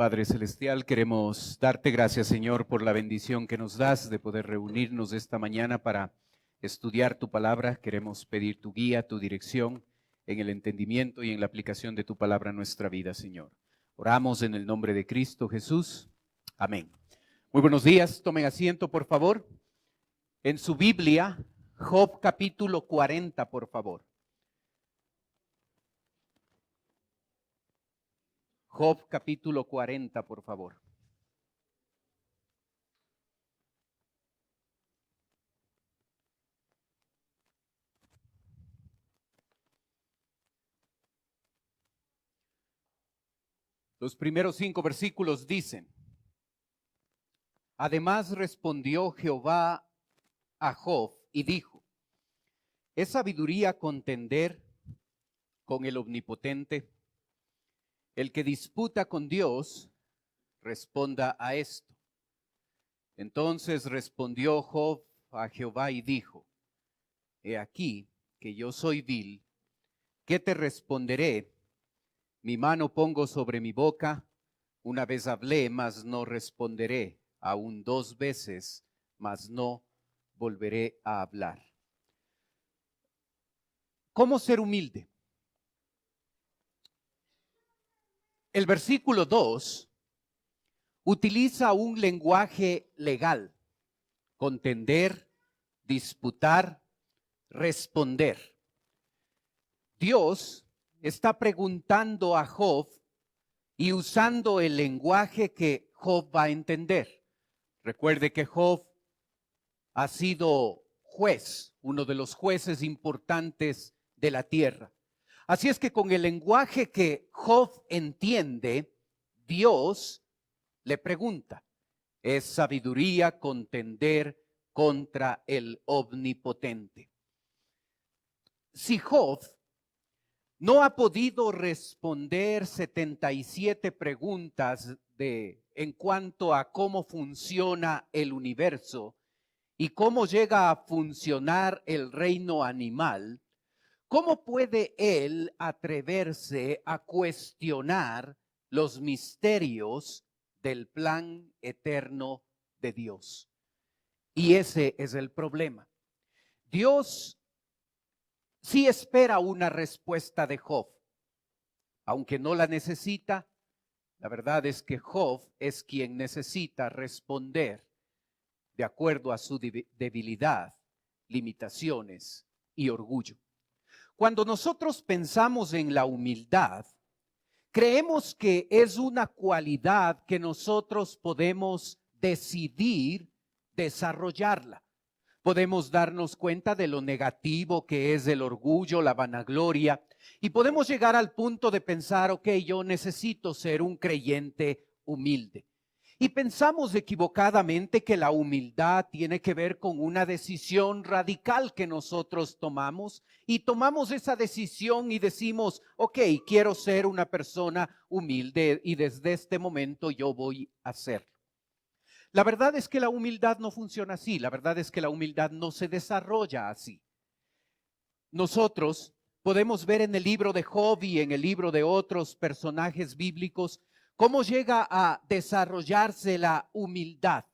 Padre Celestial, queremos darte gracias, Señor, por la bendición que nos das de poder reunirnos esta mañana para estudiar tu palabra. Queremos pedir tu guía, tu dirección en el entendimiento y en la aplicación de tu palabra en nuestra vida, Señor. Oramos en el nombre de Cristo Jesús. Amén. Muy buenos días, tomen asiento, por favor. En su Biblia, Job capítulo 40, por favor. Job capítulo 40, por favor. Los primeros 5 versículos dicen: Además respondió Jehová a Job y dijo: ¿Es sabiduría contender con el Omnipotente? El que disputa con Dios, responda a esto. Entonces respondió Job a Jehová y dijo: He aquí que yo soy vil, ¿qué te responderé? Mi mano pongo sobre mi boca, una vez hablé, mas no responderé, aún 2 veces, mas no volveré a hablar. ¿Cómo ser humilde? El versículo 2 utiliza un lenguaje legal: contender, disputar, responder. Dios está preguntando a Job y usando el lenguaje que Job va a entender. Recuerde que Job ha sido juez, uno de los jueces importantes de la tierra. Así es que con el lenguaje que Job entiende, Dios le pregunta: ¿es sabiduría contender contra el Omnipotente? Si Job no ha podido responder 77 preguntas en cuanto a cómo funciona el universo y cómo llega a funcionar el reino animal, ¿cómo puede él atreverse a cuestionar los misterios del plan eterno de Dios? Y ese es el problema. Dios sí espera una respuesta de Job, aunque no la necesita. La verdad es que Job es quien necesita responder de acuerdo a su debilidad, limitaciones y orgullo. Cuando nosotros pensamos en la humildad, creemos que es una cualidad que nosotros podemos decidir desarrollarla. Podemos darnos cuenta de lo negativo que es el orgullo, la vanagloria, y podemos llegar al punto de pensar: ok, yo necesito ser un creyente humilde. Y pensamos equivocadamente que la humildad tiene que ver con una decisión radical que nosotros tomamos, y tomamos esa decisión y decimos: ok, quiero ser una persona humilde y desde este momento yo voy a hacerlo. La verdad es que la humildad no funciona así. La verdad es que la humildad no se desarrolla así. Nosotros podemos ver en el libro de Job y en el libro de otros personajes bíblicos cómo llega a desarrollarse la humildad.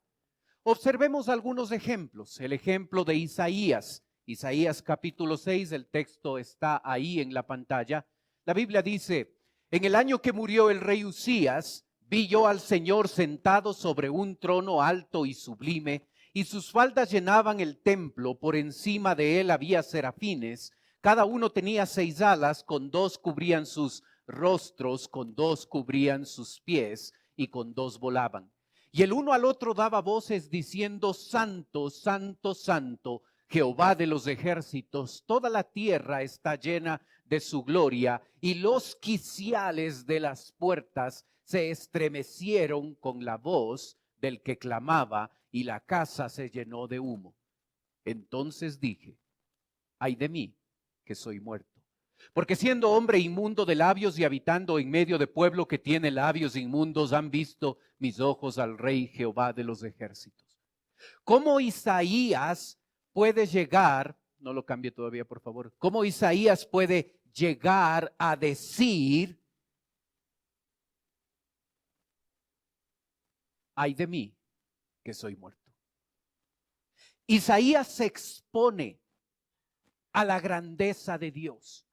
Observemos algunos ejemplos. El ejemplo de Isaías. Isaías capítulo 6, el texto está ahí en la pantalla. La Biblia dice: en el año que murió el rey Usías, vi yo al Señor sentado sobre un trono alto y sublime, y sus faldas llenaban el templo. Por encima de él había serafines, cada uno tenía 6 alas, con 2 cubrían sus rostros, con 2 cubrían sus pies, y con 2 volaban. Y el uno al otro daba voces diciendo: Santo, Santo, Santo, Jehová de los ejércitos, toda la tierra está llena de su gloria. Y los quiciales de las puertas se estremecieron con la voz del que clamaba, y la casa se llenó de humo. Entonces dije: ay de mí, que soy muerto, porque siendo hombre inmundo de labios y habitando en medio de pueblo que tiene labios inmundos, han visto mis ojos al Rey Jehová de los ejércitos. ¿Cómo Isaías puede llegar, no lo cambie todavía por favor, cómo Isaías puede llegar a decir: ay de mí que soy muerto. Isaías se expone a la grandeza de Dios,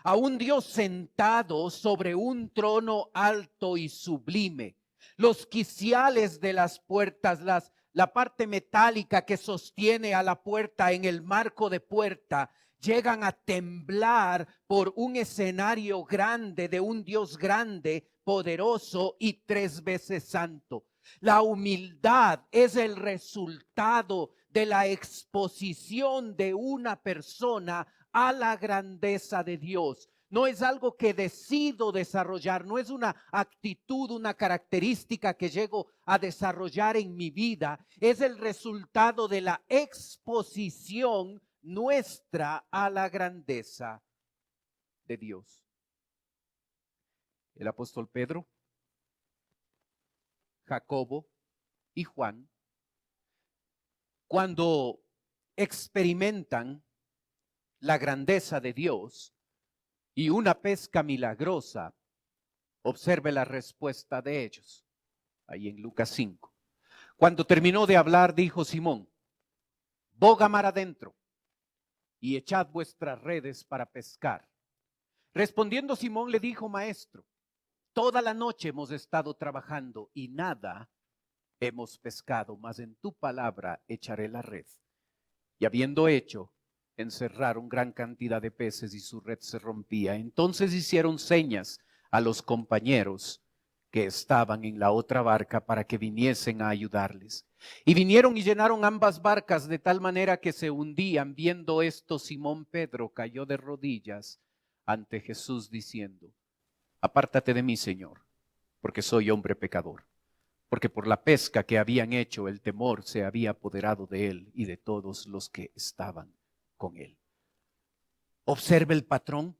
a un Dios sentado sobre un trono alto y sublime. Los quiciales de las puertas, la parte metálica que sostiene a la puerta en el marco de puerta, llegan a temblar por un escenario grande de un Dios grande, poderoso y 3 veces santo. La humildad es el resultado de la exposición de una persona a la grandeza de Dios. No es algo que decido desarrollar, no es una actitud, una característica que llego a desarrollar en mi vida. Es el resultado de la exposición nuestra a la grandeza de Dios. El apóstol Pedro, Jacobo y Juan, cuando experimentan la grandeza de Dios y una pesca milagrosa, observe la respuesta de ellos, ahí en Lucas 5. Cuando terminó de hablar, dijo Simón: boga mar adentro y echad vuestras redes para pescar. Respondiendo Simón le dijo: maestro, toda la noche hemos estado trabajando y nada hemos pescado, mas en tu palabra echaré la red. Y habiendo hecho, encerraron gran cantidad de peces y su red se rompía. Entonces hicieron señas a los compañeros que estaban en la otra barca para que viniesen a ayudarles. Y vinieron y llenaron ambas barcas de tal manera que se hundían. Viendo esto, Simón Pedro cayó de rodillas ante Jesús diciendo: apártate de mí, Señor, porque soy hombre pecador. Porque por la pesca que habían hecho, el temor se había apoderado de él y de todos los que estaban con él. Observa el patrón.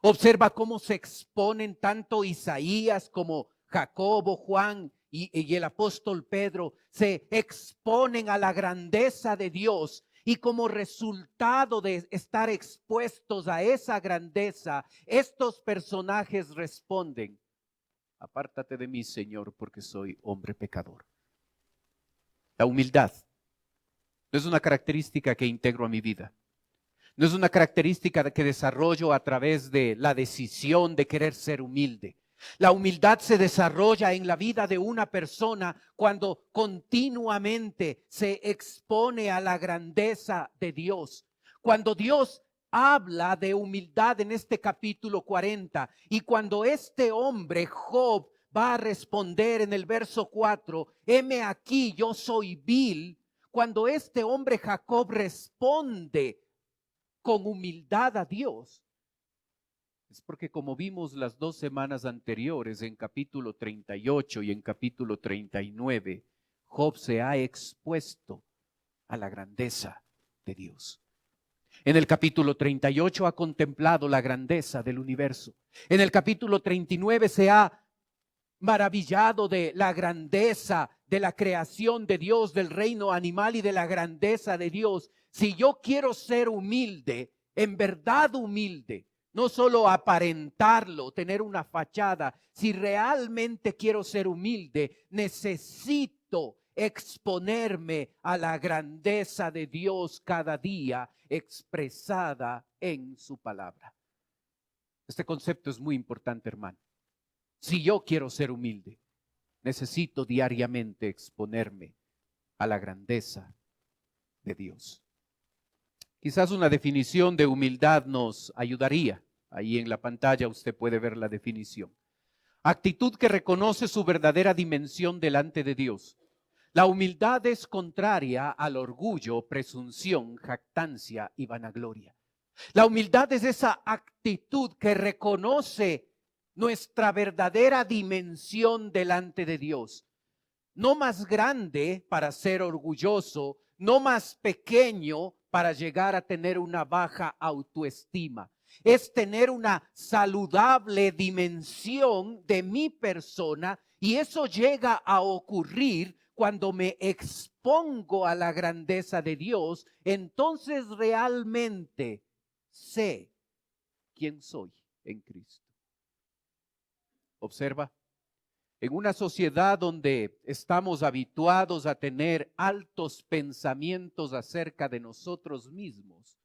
Observa cómo se exponen tanto Isaías como Jacobo, Juan y el apóstol Pedro. Se exponen a la grandeza de Dios. Y como resultado de estar expuestos a esa grandeza, estos personajes responden: apártate de mí, Señor, porque soy hombre pecador. La humildad no es una característica que integro a mi vida. No es una característica que desarrollo a través de la decisión de querer ser humilde. La humildad se desarrolla en la vida de una persona cuando continuamente se expone a la grandeza de Dios. Cuando Dios habla de humildad en este capítulo 40 y cuando este hombre Job va a responder en el verso 4, heme aquí, yo soy vil. Cuando este hombre Jacob responde con humildad a Dios, es porque, como vimos las 2 semanas anteriores en capítulo 38 y en capítulo 39, Job se ha expuesto a la grandeza de Dios. En el capítulo 38 ha contemplado la grandeza del universo. En el capítulo 39 se ha maravillado de la grandeza de la creación de Dios, del reino animal y de la grandeza de Dios. Si yo quiero ser humilde, en verdad humilde, no solo aparentarlo, tener una fachada, si realmente quiero ser humilde, necesito exponerme a la grandeza de Dios cada día expresada en su palabra. Este concepto es muy importante, hermano. Si yo quiero ser humilde, necesito diariamente exponerme a la grandeza de Dios. Quizás una definición de humildad nos ayudaría. Ahí en la pantalla usted puede ver la definición. Actitud que reconoce su verdadera dimensión delante de Dios. La humildad es contraria al orgullo, presunción, jactancia y vanagloria. La humildad es esa actitud que reconoce nuestra verdadera dimensión delante de Dios. No más grande para ser orgulloso, no más pequeño para llegar a tener una baja autoestima. Es tener una saludable dimensión de mi persona, y eso llega a ocurrir cuando me expongo a la grandeza de Dios. Entonces realmente sé quién soy en Cristo. Observa, En una sociedad donde estamos habituados a tener altos pensamientos acerca de nosotros mismos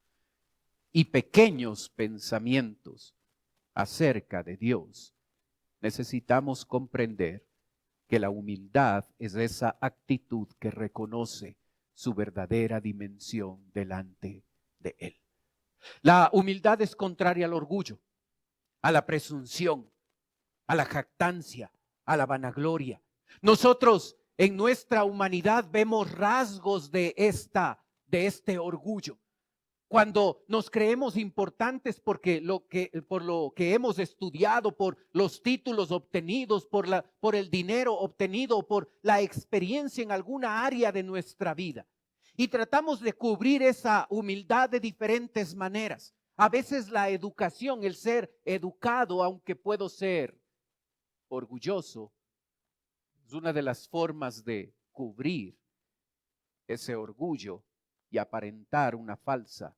y pequeños pensamientos acerca de Dios, necesitamos comprender que la humildad es esa actitud que reconoce su verdadera dimensión delante de Él. La humildad es contraria al orgullo, a la presunción, a la jactancia, a la vanagloria. Nosotros en nuestra humanidad vemos rasgos de este orgullo. Cuando nos creemos importantes por lo que hemos estudiado, por los títulos obtenidos, por el dinero obtenido, por la experiencia en alguna área de nuestra vida. Y tratamos de cubrir esa humildad de diferentes maneras. A veces la educación, el ser educado, aunque puedo ser orgulloso, es una de las formas de cubrir ese orgullo y aparentar una falsa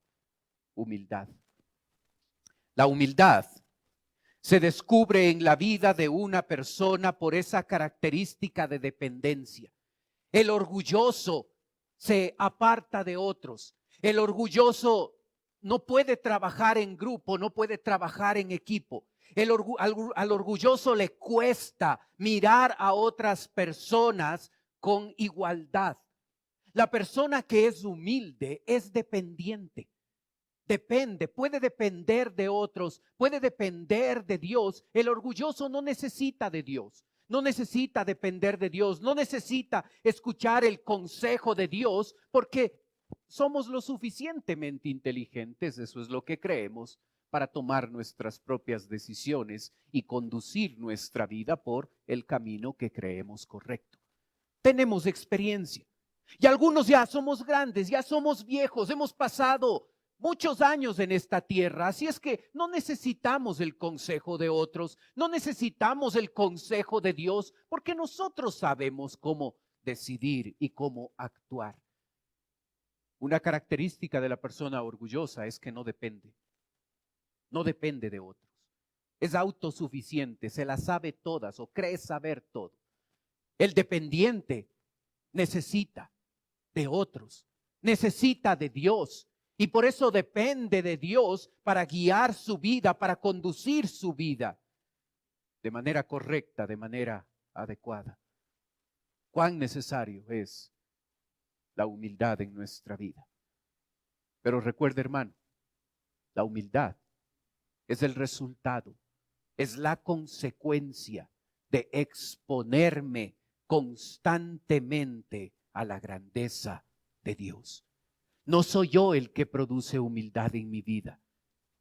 humildad. La humildad se descubre en la vida de una persona por esa característica de dependencia. El orgulloso se aparta de otros. El orgulloso no puede trabajar en grupo, no puede trabajar en equipo. Al orgulloso le cuesta mirar a otras personas con igualdad. La persona que es humilde es dependiente. Puede depender de otros, puede depender de Dios. El orgulloso no necesita de Dios, no necesita depender de Dios, no necesita escuchar el consejo de Dios porque somos lo suficientemente inteligentes, eso es lo que creemos, para tomar nuestras propias decisiones y conducir nuestra vida por el camino que creemos correcto. Tenemos experiencia y algunos ya somos grandes, ya somos viejos, hemos pasado muchos años en esta tierra, así es que no necesitamos el consejo de otros, no necesitamos el consejo de Dios, porque nosotros sabemos cómo decidir y cómo actuar. Una característica de la persona orgullosa es que no depende de otros. Es autosuficiente, se las sabe todas o cree saber todo. El dependiente necesita de otros, necesita de Dios. Y por eso depende de Dios para guiar su vida, para conducir su vida de manera correcta, de manera adecuada. Cuán necesario es la humildad en nuestra vida. Pero recuerde, hermano, la humildad es el resultado, es la consecuencia de exponerme constantemente a la grandeza de Dios. No soy yo el que produce humildad en mi vida.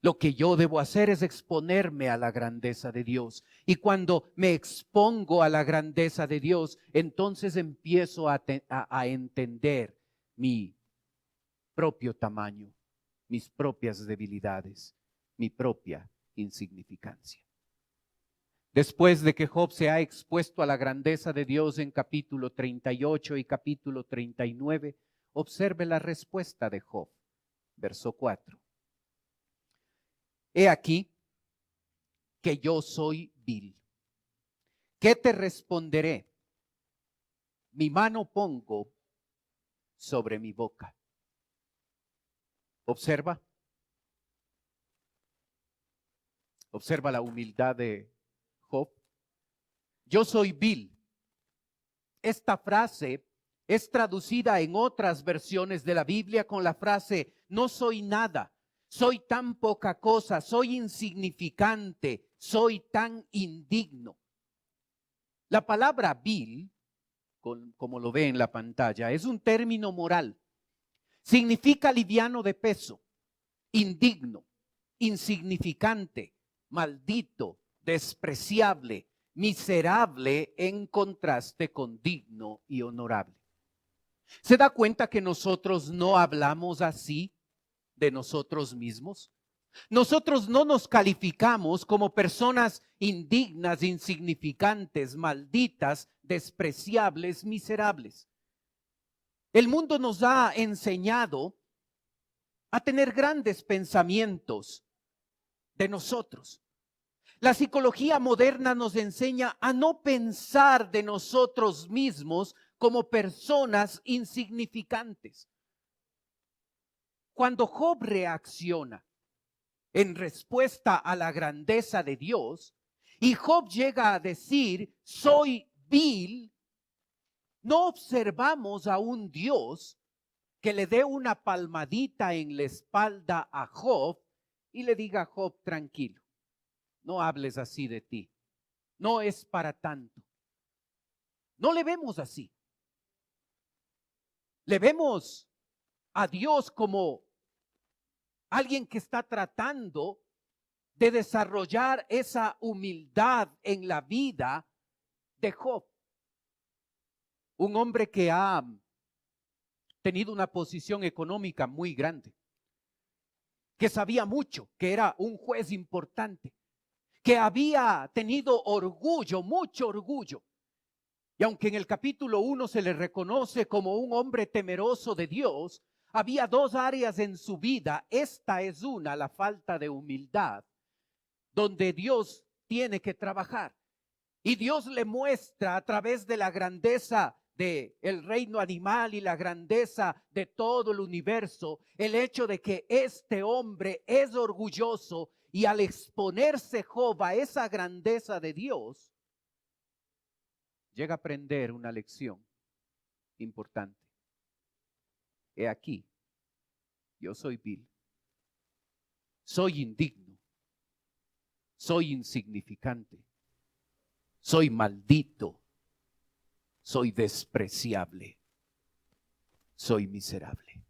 Lo que yo debo hacer es exponerme a la grandeza de Dios. Y cuando me expongo a la grandeza de Dios, entonces empiezo a entender mi propio tamaño, mis propias debilidades, mi propia insignificancia. Después de que Job se ha expuesto a la grandeza de Dios en capítulo 38 y capítulo 39, observe la respuesta de Job, verso 4. He aquí que yo soy vil. ¿Qué te responderé? Mi mano pongo sobre mi boca. Observa la humildad de Job. Yo soy vil. Esta frase es traducida en otras versiones de la Biblia con la frase, no soy nada, soy tan poca cosa, soy insignificante, soy tan indigno. La palabra vil, como lo ve en la pantalla, es un término moral. Significa liviano de peso, indigno, insignificante, maldito, despreciable, miserable en contraste con digno y honorable. ¿Se da cuenta que nosotros no hablamos así de nosotros mismos? Nosotros no nos calificamos como personas indignas, insignificantes, malditas, despreciables, miserables. El mundo nos ha enseñado a tener grandes pensamientos de nosotros. La psicología moderna nos enseña a no pensar de nosotros mismos como personas insignificantes. Cuando Job reacciona en respuesta a la grandeza de Dios, y Job llega a decir, soy vil, no observamos a un Dios que le dé una palmadita en la espalda a Job y le diga a Job, tranquilo, no hables así de ti, no es para tanto. No le vemos así. Le vemos a Dios como alguien que está tratando de desarrollar esa humildad en la vida de Job. Un hombre que ha tenido una posición económica muy grande, que sabía mucho, que era un juez importante, que había tenido orgullo, mucho orgullo. Y aunque en el capítulo 1 se le reconoce como un hombre temeroso de Dios, había dos áreas en su vida. Esta es una, la falta de humildad, donde Dios tiene que trabajar. Y Dios le muestra a través de la grandeza del reino animal y la grandeza de todo el universo, el hecho de que este hombre es orgulloso, y al exponerse Job a esa grandeza de Dios, llega a aprender una lección importante. He aquí, yo soy vil, soy indigno, soy insignificante, soy maldito, soy despreciable, soy miserable.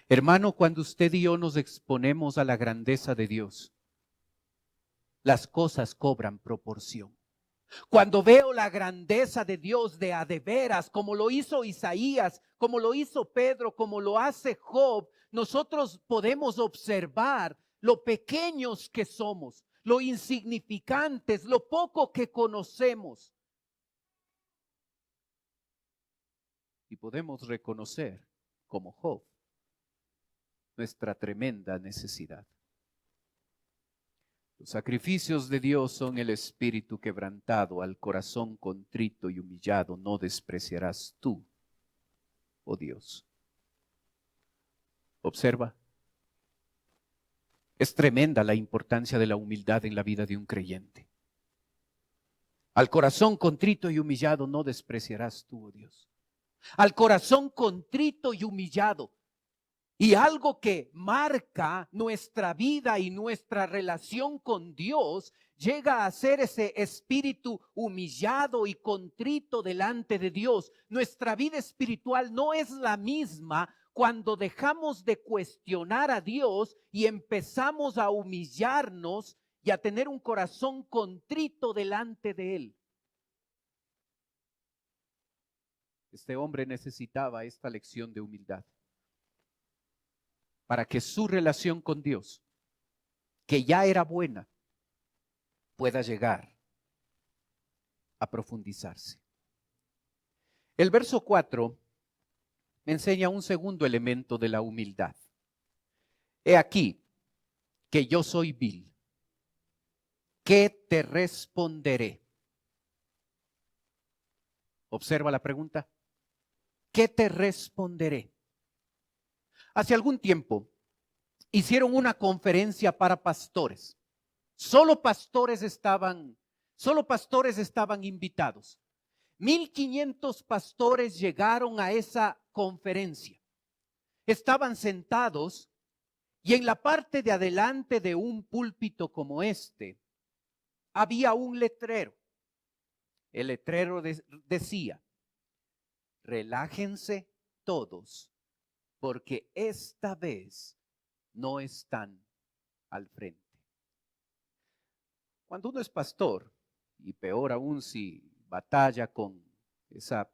Hermano, cuando usted y yo nos exponemos a la grandeza de Dios, las cosas cobran proporción. Cuando veo la grandeza de Dios de a de veras, como lo hizo Isaías, como lo hizo Pedro, como lo hace Job, nosotros podemos observar lo pequeños que somos, lo insignificantes, lo poco que conocemos. Y podemos reconocer, como Job, nuestra tremenda necesidad. Los sacrificios de Dios son el espíritu quebrantado, al corazón contrito y humillado no despreciarás tú, oh Dios. Observa, es tremenda la importancia de la humildad en la vida de un creyente. Al corazón contrito y humillado no despreciarás tú, oh Dios. Al corazón contrito y humillado. Y algo que marca nuestra vida y nuestra relación con Dios llega a ser ese espíritu humillado y contrito delante de Dios. Nuestra vida espiritual no es la misma cuando dejamos de cuestionar a Dios y empezamos a humillarnos y a tener un corazón contrito delante de Él. Este hombre necesitaba esta lección de humildad para que su relación con Dios, que ya era buena, pueda llegar a profundizarse. El verso 4 me enseña un segundo elemento de la humildad. He aquí que yo soy vil. ¿Qué te responderé? Observa la pregunta. ¿Qué te responderé? Hace algún tiempo hicieron una conferencia para pastores. Solo pastores estaban invitados. 1,500 pastores llegaron a esa conferencia. Estaban sentados y en la parte de adelante de un púlpito como este había un letrero. El letrero decía: relájense todos, porque esta vez no están al frente. Cuando uno es pastor, y peor aún si batalla con esa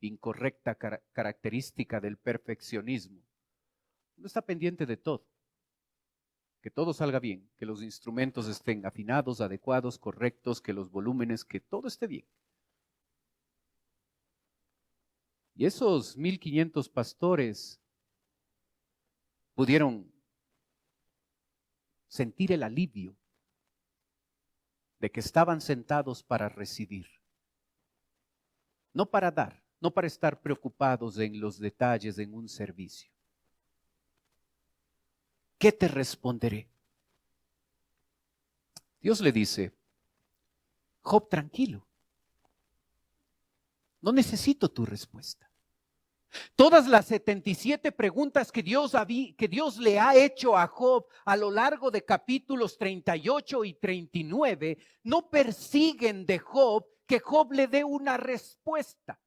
incorrecta característica del perfeccionismo, uno está pendiente de todo, que todo salga bien, que los instrumentos estén afinados, adecuados, correctos, que los volúmenes, que todo esté bien. Y esos 1,500 pastores pudieron sentir el alivio de que estaban sentados para recibir, no para dar, no para estar preocupados en los detalles en un servicio. ¿Qué te responderé? Dios le dice, Job, tranquilo, no necesito tu respuesta. Todas las 77 preguntas que Dios le ha hecho a Job a lo largo de capítulos 38 y 39 no persiguen de Job que Job le dé una respuesta.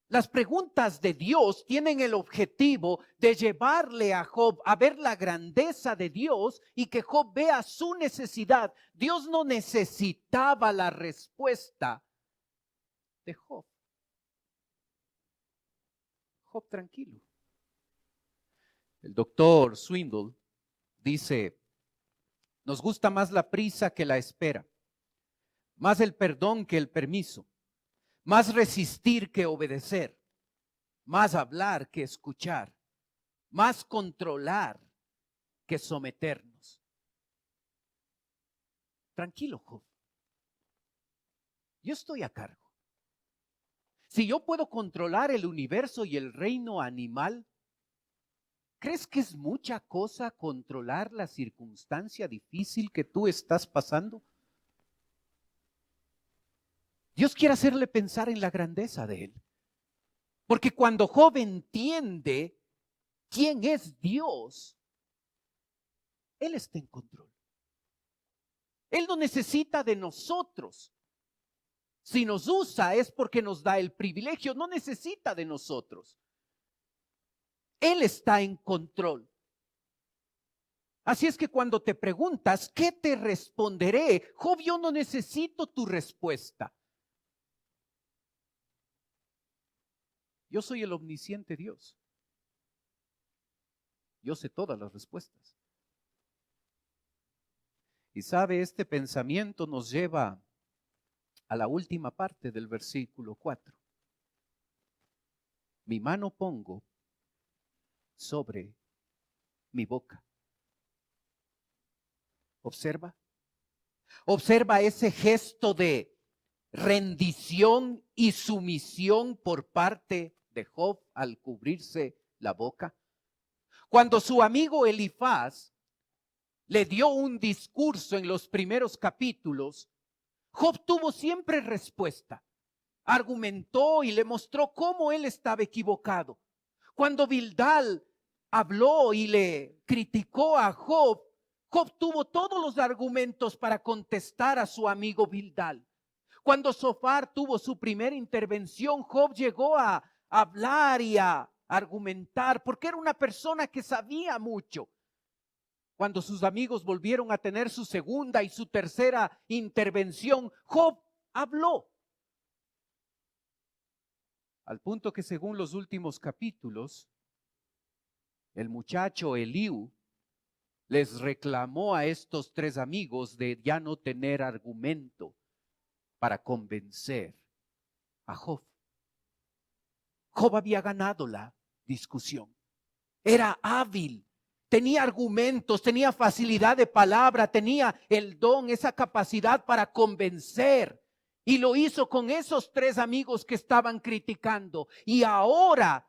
Las preguntas de Dios tienen el objetivo de llevarle a Job a ver la grandeza de Dios y que Job vea su necesidad. Dios no necesitaba la respuesta de Job. Job, tranquilo. El doctor Swindoll dice, nos gusta más la prisa que la espera, más el perdón que el permiso, más resistir que obedecer, más hablar que escuchar, más controlar que someternos. Tranquilo, Job. Yo estoy a cargo. Si yo puedo controlar el universo y el reino animal, ¿crees que es mucha cosa controlar la circunstancia difícil que tú estás pasando? Dios quiere hacerle pensar en la grandeza de Él. Porque cuando Job entiende quién es Dios, Él está en control. Él no necesita de nosotros. Si nos usa es porque nos da el privilegio, no necesita de nosotros. Él está en control. Así es que cuando te preguntas, ¿qué te responderé? Job, yo no necesito tu respuesta. Yo soy el omnisciente Dios. Yo sé todas las respuestas. Y sabe, este pensamiento nos lleva a la última parte del versículo 4. Mi mano pongo sobre mi boca. Observa. Observa ese gesto de rendición y sumisión por parte de Job al cubrirse la boca. Cuando su amigo Elifaz le dio un discurso en los primeros capítulos, Job tuvo siempre respuesta. Argumentó y le mostró cómo él estaba equivocado. Cuando Bildad habló y le criticó a Job, Job tuvo todos los argumentos para contestar a su amigo Bildad. Cuando Zofar tuvo su primera intervención, Job llegó a hablar y a argumentar porque era una persona que sabía mucho. Cuando sus amigos volvieron a tener su segunda y su tercera intervención, Job habló. Al punto que según los últimos capítulos, el muchacho Eliú les reclamó a estos tres amigos de ya no tener argumento para convencer a Job. Job había ganado la discusión. Era hábil. Tenía argumentos, tenía facilidad de palabra, tenía el don, esa capacidad para convencer. Y lo hizo con esos tres amigos que estaban criticando. Y ahora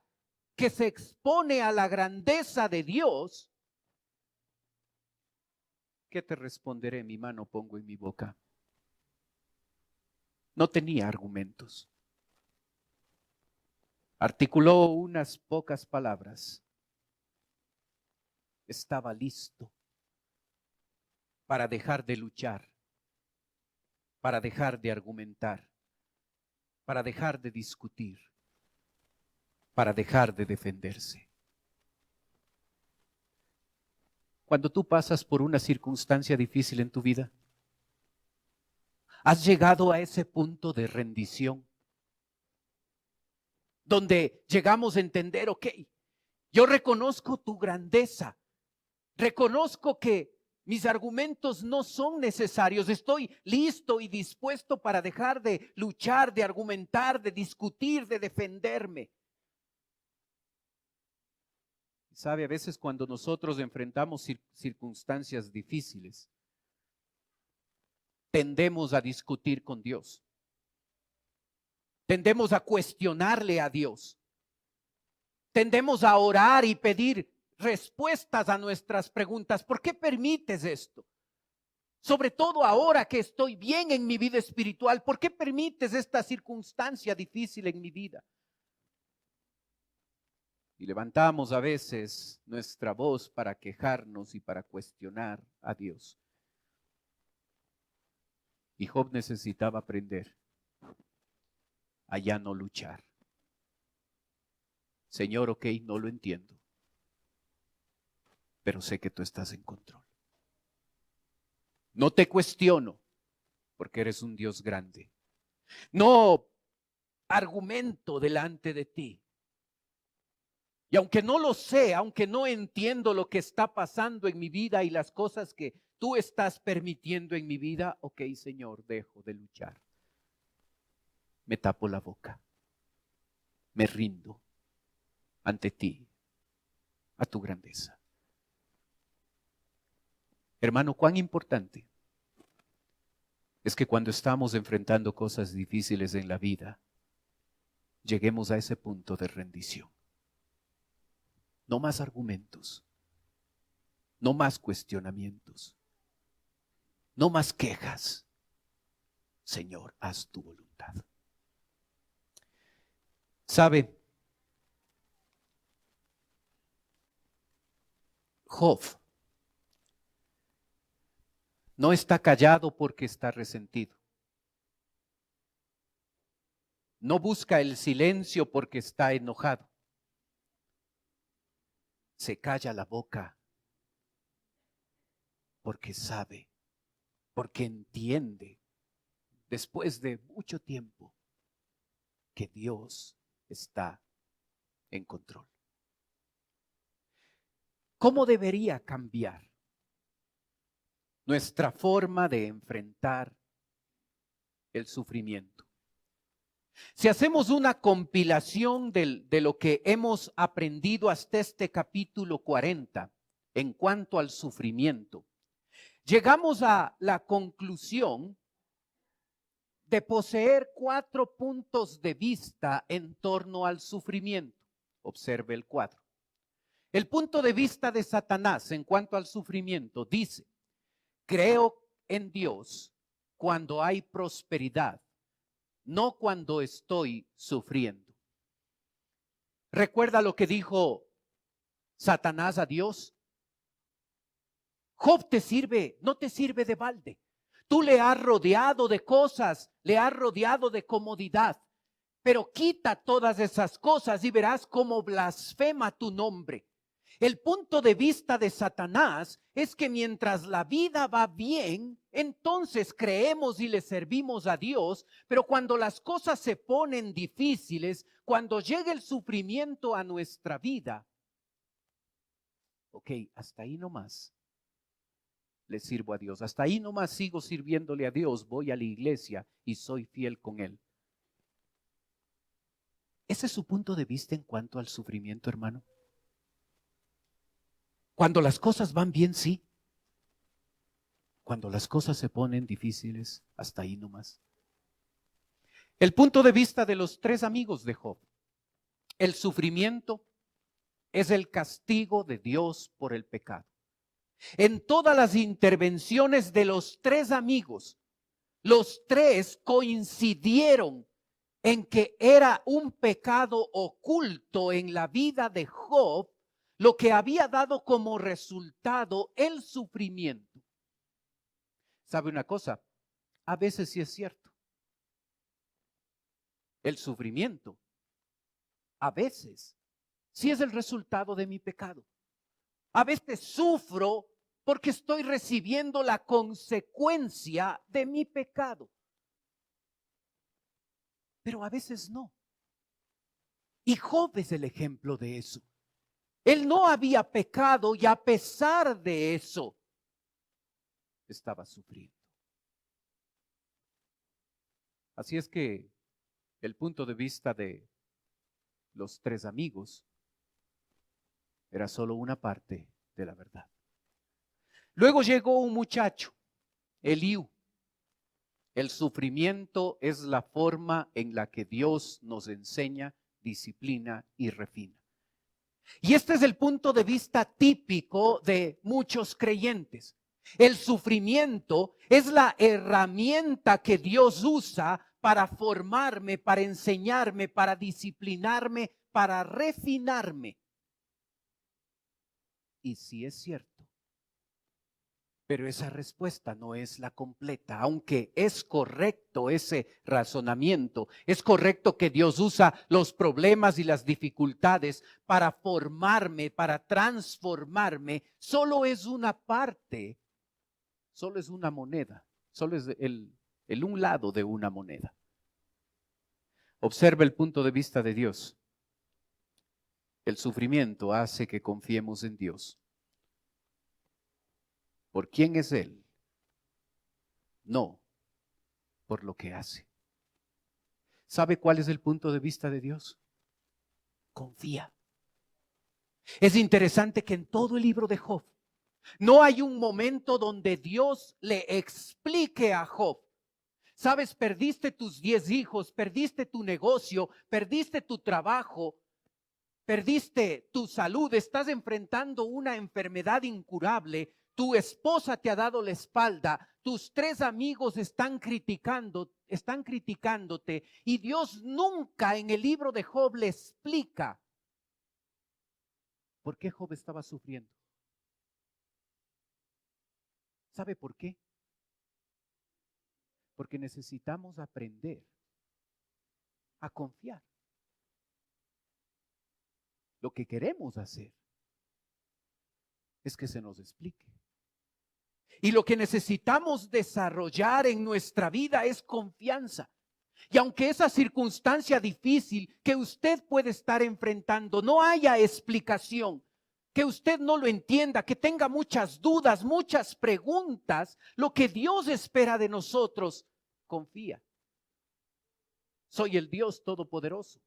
que se expone a la grandeza de Dios, ¿qué te responderé? Mi mano pongo en mi boca. No tenía argumentos. Articuló unas pocas palabras. Estaba listo para dejar de luchar, para dejar de argumentar, para dejar de discutir, para dejar de defenderse. Cuando tú pasas por una circunstancia difícil en tu vida, has llegado a ese punto de rendición, donde llegamos a entender, ok, yo reconozco tu grandeza, reconozco que mis argumentos no son necesarios. Estoy listo y dispuesto para dejar de luchar, de argumentar, de discutir, de defenderme. Sabe, a veces cuando nosotros enfrentamos circunstancias difíciles, tendemos a discutir con Dios. Tendemos a cuestionarle a Dios. Tendemos a orar y pedir respuestas a nuestras preguntas. ¿Por qué permites esto? Sobre todo ahora que estoy bien en mi vida espiritual, ¿por qué permites esta circunstancia difícil en mi vida? Y levantamos a veces nuestra voz para quejarnos y para cuestionar a Dios. Y Job necesitaba aprender a ya no luchar. Señor, ok, no lo entiendo, pero sé que tú estás en control. No te cuestiono, porque eres un Dios grande. No argumento delante de ti. Y aunque no lo sé, aunque no entiendo lo que está pasando en mi vida y las cosas que tú estás permitiendo en mi vida, ok, Señor, dejo de luchar. Me tapo la boca. Me rindo ante ti, a tu grandeza. Hermano, cuán importante es que cuando estamos enfrentando cosas difíciles en la vida, lleguemos a ese punto de rendición. No más argumentos, no más cuestionamientos, no más quejas. Señor, haz tu voluntad. ¿Sabe? Job no está callado porque está resentido. No busca el silencio porque está enojado. Se calla la boca porque sabe, porque entiende, después de mucho tiempo, que Dios está en control. ¿Cómo debería cambiar nuestra forma de enfrentar el sufrimiento? Si hacemos una compilación de lo que hemos aprendido hasta este capítulo 40 en cuanto al sufrimiento, llegamos a la conclusión de poseer 4 puntos de vista en torno al sufrimiento. Observe el cuadro. El punto de vista de Satanás en cuanto al sufrimiento dice: creo en Dios cuando hay prosperidad, no cuando estoy sufriendo. ¿Recuerda lo que dijo Satanás a Dios? Job no te sirve de balde. Tú le has rodeado de cosas, le has rodeado de comodidad, pero quita todas esas cosas y verás cómo blasfema tu nombre. El punto de vista de Satanás es que mientras la vida va bien, entonces creemos y le servimos a Dios, pero cuando las cosas se ponen difíciles, cuando llega el sufrimiento a nuestra vida, ok, hasta ahí nomás le sirvo a Dios, hasta ahí nomás sigo sirviéndole a Dios, voy a la iglesia y soy fiel con Él. ¿Ese es su punto de vista en cuanto al sufrimiento, hermano? Cuando las cosas van bien, sí. Cuando las cosas se ponen difíciles, hasta ahí nomás. El punto de vista de los 3 amigos de Job: el sufrimiento es el castigo de Dios por el pecado. En todas las intervenciones de los 3 amigos, los 3 coincidieron en que era un pecado oculto en la vida de Job, lo que había dado como resultado el sufrimiento. ¿Sabe una cosa? A veces sí es cierto. El sufrimiento, a veces, sí es el resultado de mi pecado. A veces sufro porque estoy recibiendo la consecuencia de mi pecado. Pero a veces no. Y Job es el ejemplo de eso. Él no había pecado y a pesar de eso, estaba sufriendo. Así es que el punto de vista de los 3 amigos era solo una parte de la verdad. Luego llegó un muchacho, Eliú. El sufrimiento es la forma en la que Dios nos enseña, disciplina y refina. Y este es el punto de vista típico de muchos creyentes. El sufrimiento es la herramienta que Dios usa para formarme, para enseñarme, para disciplinarme, para refinarme. Y sí es cierto. Pero esa respuesta no es la completa, aunque es correcto ese razonamiento. Es correcto que Dios usa los problemas y las dificultades para formarme, para transformarme. Solo es una parte, solo es una moneda, solo es el un lado de una moneda. Observa el punto de vista de Dios. El sufrimiento hace que confiemos en Dios. ¿Por quién es Él? No, por lo que hace. ¿Sabe cuál es el punto de vista de Dios? Confía. Es interesante que en todo el libro de Job no hay un momento donde Dios le explique a Job: sabes, perdiste tus 10 hijos, perdiste tu negocio, perdiste tu trabajo, perdiste tu salud, estás enfrentando una enfermedad incurable, tu esposa te ha dado la espalda, tus 3 amigos están criticándote, y Dios nunca en el libro de Job le explica por qué Job estaba sufriendo. ¿Sabe por qué? Porque necesitamos aprender a confiar. Lo que queremos hacer es que se nos explique. Y lo que necesitamos desarrollar en nuestra vida es confianza. Y aunque esa circunstancia difícil que usted puede estar enfrentando no haya explicación, que usted no lo entienda, que tenga muchas dudas, muchas preguntas, lo que Dios espera de nosotros, confía. Soy el Dios Todopoderoso.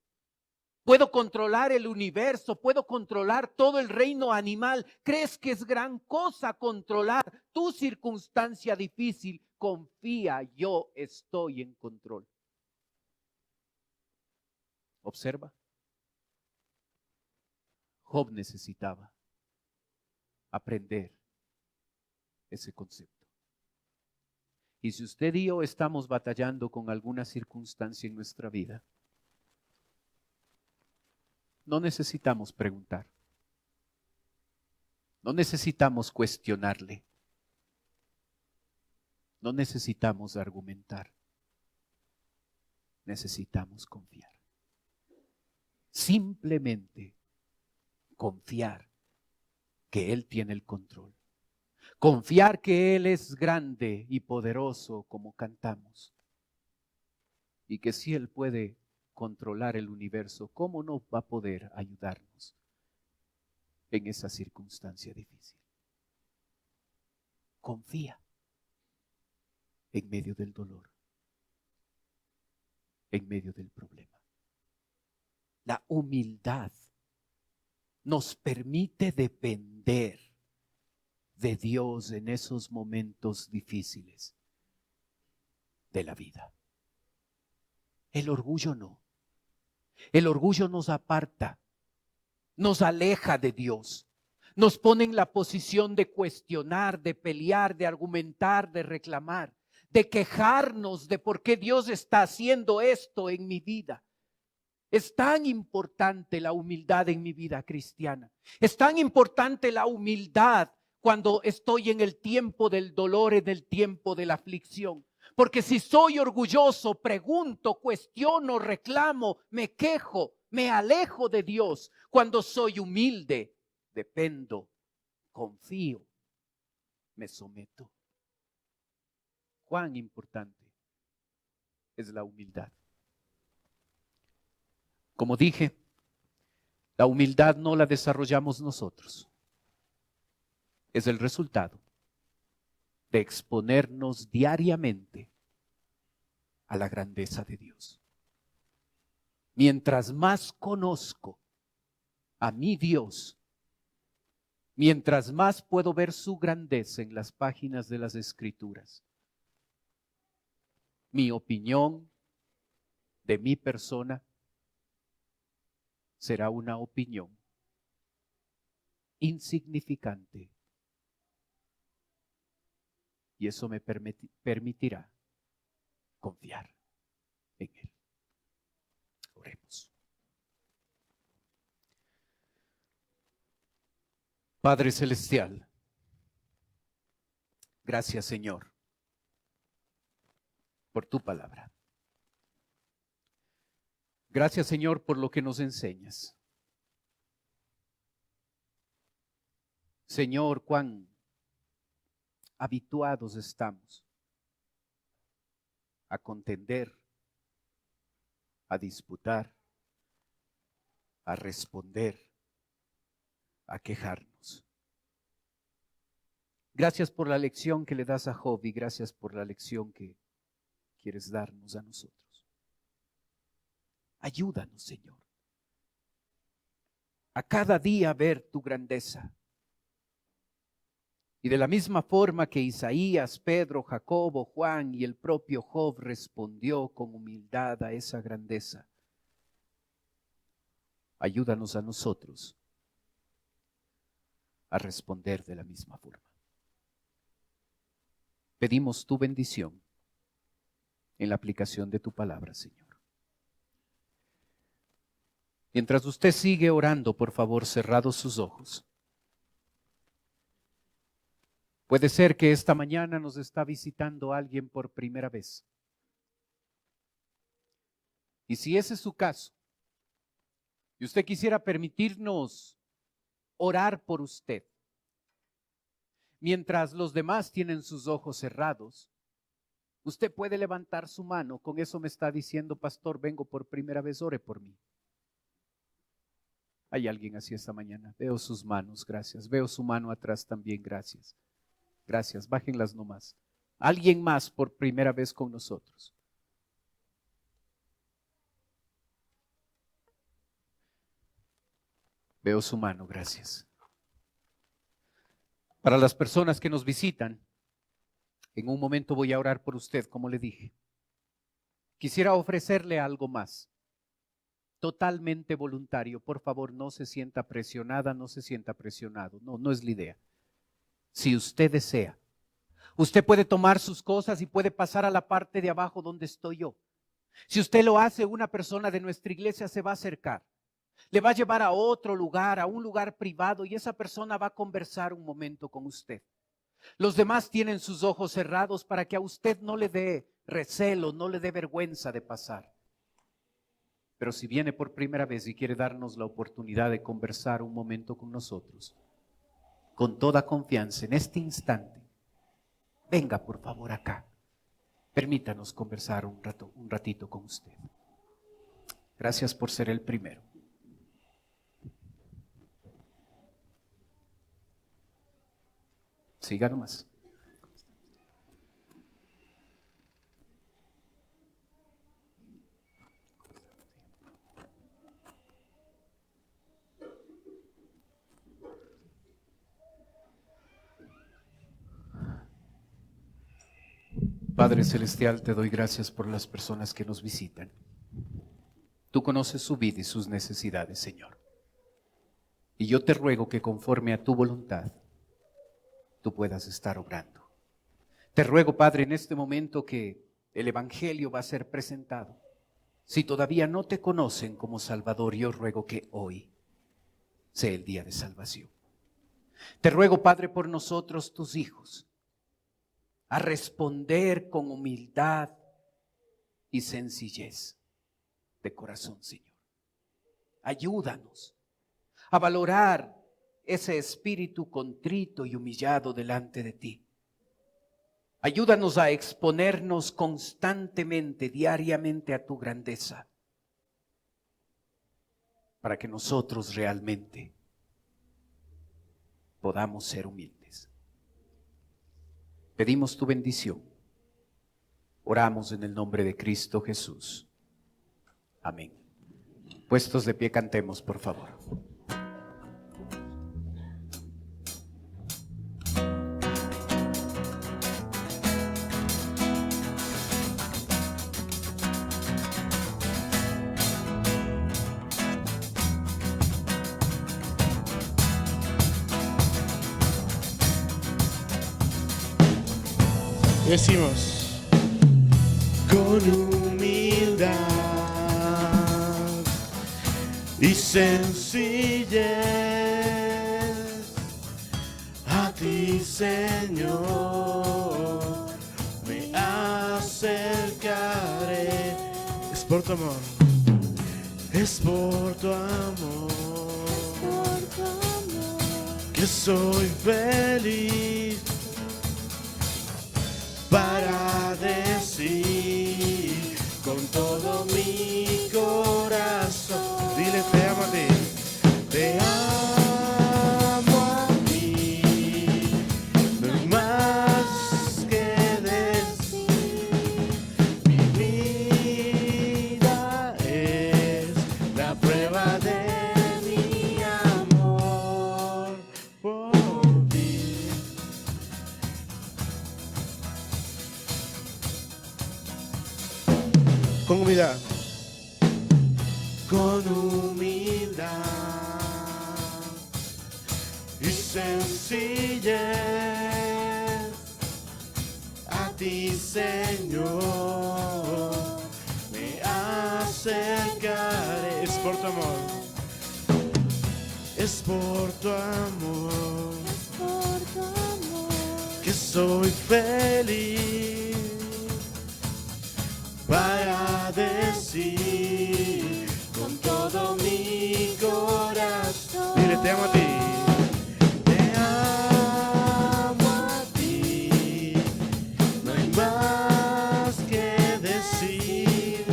Puedo controlar el universo, puedo controlar todo el reino animal. ¿Crees que es gran cosa controlar tu circunstancia difícil? Confía, yo estoy en control. Observa. Job necesitaba aprender ese concepto. Y si usted y yo estamos batallando con alguna circunstancia en nuestra vida, no necesitamos preguntar. No necesitamos cuestionarle. No necesitamos argumentar. Necesitamos confiar. Simplemente confiar que Él tiene el control. Confiar que Él es grande y poderoso, como cantamos. Y que si Él puede controlar el universo, ¿cómo no va a poder ayudarnos en esa circunstancia difícil? Confía en medio del dolor, en medio del problema. La humildad nos permite depender de Dios en esos momentos difíciles de la vida. El orgullo no. El orgullo nos aparta, nos aleja de Dios, nos pone en la posición de cuestionar, de pelear, de argumentar, de reclamar, de quejarnos de por qué Dios está haciendo esto en mi vida. Es tan importante la humildad en mi vida cristiana. Es tan importante la humildad cuando estoy en el tiempo del dolor, en el tiempo de la aflicción. Porque si soy orgulloso, pregunto, cuestiono, reclamo, me quejo, me alejo de Dios. Cuando soy humilde, dependo, confío, me someto. Cuán importante es la humildad. Como dije, la humildad no la desarrollamos nosotros. Es el resultado de exponernos diariamente a la grandeza de Dios. Mientras más conozco a mi Dios, mientras más puedo ver su grandeza en las páginas de las Escrituras, mi opinión de mi persona será una opinión insignificante. Y eso me permitirá confiar en Él. Oremos. Padre Celestial, gracias Señor por tu palabra. Gracias Señor por lo que nos enseñas. Señor, cuán habituados estamos a contender, a disputar, a responder, a quejarnos. Gracias por la lección que le das a Job y gracias por la lección que quieres darnos a nosotros. Ayúdanos, Señor, a cada día ver tu grandeza. Y de la misma forma que Isaías, Pedro, Jacobo, Juan y el propio Job respondió con humildad a esa grandeza, ayúdanos a nosotros a responder de la misma forma. Pedimos tu bendición en la aplicación de tu palabra, Señor. Mientras usted sigue orando, por favor, cerrados sus ojos. Puede ser que esta mañana nos está visitando alguien por primera vez. Y si ese es su caso, y usted quisiera permitirnos orar por usted, mientras los demás tienen sus ojos cerrados, usted puede levantar su mano. Con eso me está diciendo, pastor, vengo por primera vez, ore por mí. Hay alguien así esta mañana. Veo sus manos, gracias. Veo su mano atrás también, gracias. Gracias, bájenlas nomás. Alguien más por primera vez con nosotros. Veo su mano, gracias. Para las personas que nos visitan, en un momento voy a orar por usted, como le dije. Quisiera ofrecerle algo más. Totalmente voluntario. Por favor, no se sienta presionada, no se sienta presionado. No es la idea. Si usted desea, usted puede tomar sus cosas y puede pasar a la parte de abajo donde estoy yo. Si usted lo hace, una persona de nuestra iglesia se va a acercar. Le va a llevar a otro lugar, a un lugar privado, y esa persona va a conversar un momento con usted. Los demás tienen sus ojos cerrados para que a usted no le dé recelo, no le dé vergüenza de pasar. Pero si viene por primera vez y quiere darnos la oportunidad de conversar un momento con nosotros, con toda confianza, en este instante, venga por favor acá. Permítanos conversar un ratito con usted. Gracias por ser el primero. Siga nomás. Padre Celestial, te doy gracias por las personas que nos visitan. Tú conoces su vida y sus necesidades, Señor. Y yo te ruego que conforme a tu voluntad, tú puedas estar obrando. Te ruego, Padre, en este momento que el Evangelio va a ser presentado. Si todavía no te conocen como Salvador, yo ruego que hoy sea el día de salvación. Te ruego, Padre, por nosotros, tus hijos, a responder con humildad y sencillez de corazón, Señor. Ayúdanos a valorar ese espíritu contrito y humillado delante de ti. Ayúdanos a exponernos constantemente, diariamente a tu grandeza, para que nosotros realmente podamos ser humildes. Pedimos tu bendición. Oramos en el nombre de Cristo Jesús. Amén. Puestos de pie, cantemos, por favor. Decimos con humildad y sencillez a ti, Señor, me acercaré. Es por tu amor, es por tu amor que soy feliz para decir con todo mi corazón. Dile, te amo a ti, te amo a ti, no hay más que decir. Mi vida es la prueba de mi amor por ti. Con humildad. Con humildad y sencillez a ti, Señor, me acercaré. Es por tu amor, es por tu amor que soy feliz para decir con todo mi corazón. Dile, te amo a ti. Te amo a ti. No hay más que decir.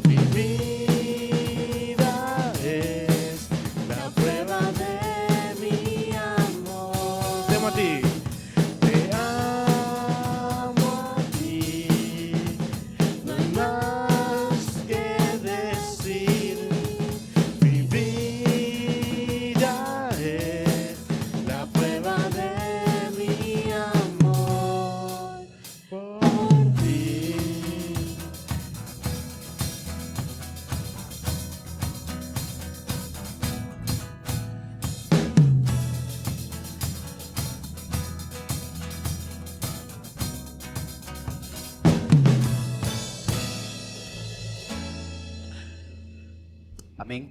Mi vida es la prueba de mi amor. Te amo a ti. Te amo a ti. No hay más que decir. Mi vida es la prueba de mi amor por ti. Amén.